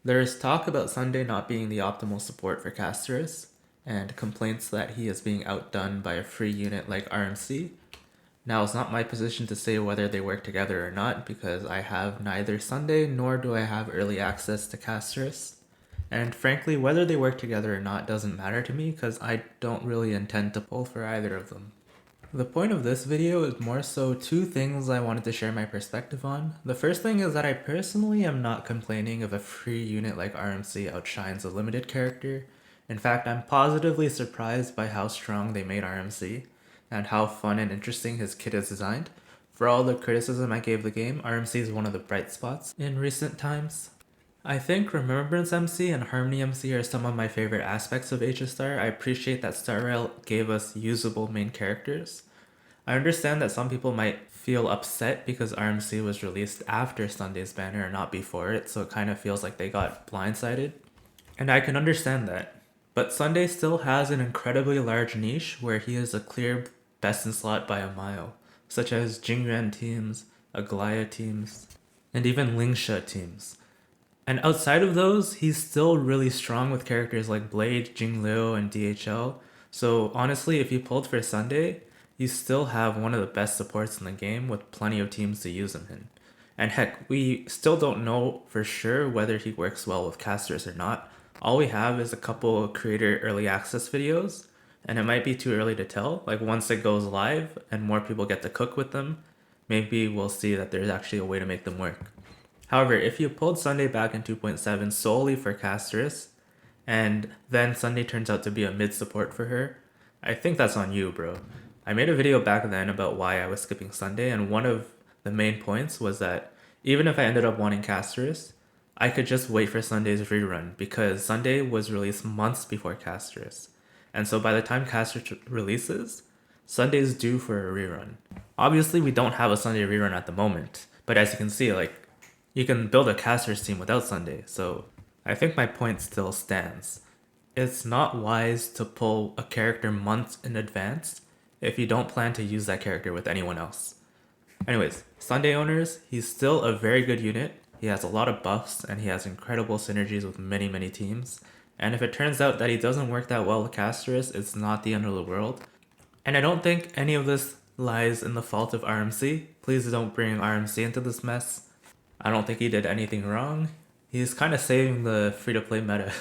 There is talk about Sunday not being the optimal support for Castorice, and complaints that he is being outdone by a free unit like RMC. Now, it's not my position to say whether they work together or not, because I have neither Sunday nor do I have early access to Castorice. And frankly, whether they work together or not doesn't matter to me, because I don't really intend to pull for either of them. The point of this video is more so two things I wanted to share my perspective on. The first thing is that I personally am not complaining if a free unit like RMC outshines a limited character. In fact, I'm positively surprised by how strong they made RMC and how fun and interesting his kit is designed. For all the criticism I gave the game, RMC is one of the bright spots in recent times. I think Remembrance MC and Harmony MC are some of my favorite aspects of HStar. I appreciate that Star Rail gave us usable main characters. I understand that some people might feel upset because RMC was released after Sunday's banner and not before it, so it kind of feels like they got blindsided. And I can understand that. But Sunday still has an incredibly large niche where he is a clear best in slot by a mile, such as Jingyuan teams, Aglaya teams, and even Lingsha teams. And outside of those, he's still really strong with characters like Blade, Jingliu, and DHL. So honestly, if you pulled for Sunday, you still have one of the best supports in the game with plenty of teams to use him in. And heck, we still don't know for sure whether he works well with casters or not. All we have is a couple of creator early access videos, and it might be too early to tell. Like once it goes live and more people get to cook with them, maybe we'll see that there's actually a way to make them work. However, if you pulled Sunday back in 2.7 solely for Castorice, and then Sunday turns out to be a mid support for her, I think that's on you, bro. I made a video back then about why I was skipping Sunday, and one of the main points was that even if I ended up wanting Castorice, I could just wait for Sunday's rerun because Sunday was released months before Castorice. And so by the time Castorice releases, Sunday's due for a rerun. Obviously, we don't have a Sunday rerun at the moment, but as you can see, like, you can build a Castorice team without Sunday, so I think my point still stands. It's not wise to pull a character months in advance if you don't plan to use that character with anyone else. Anyways, Sunday owners, he's still a very good unit. He has a lot of buffs and he has incredible synergies with many teams. And if it turns out that he doesn't work that well with Castorice, it's not the end of the world. And I don't think any of this lies in the fault of RMC. Please don't bring RMC into this mess. I don't think he did anything wrong. He's kind of saving the free-to-play meta.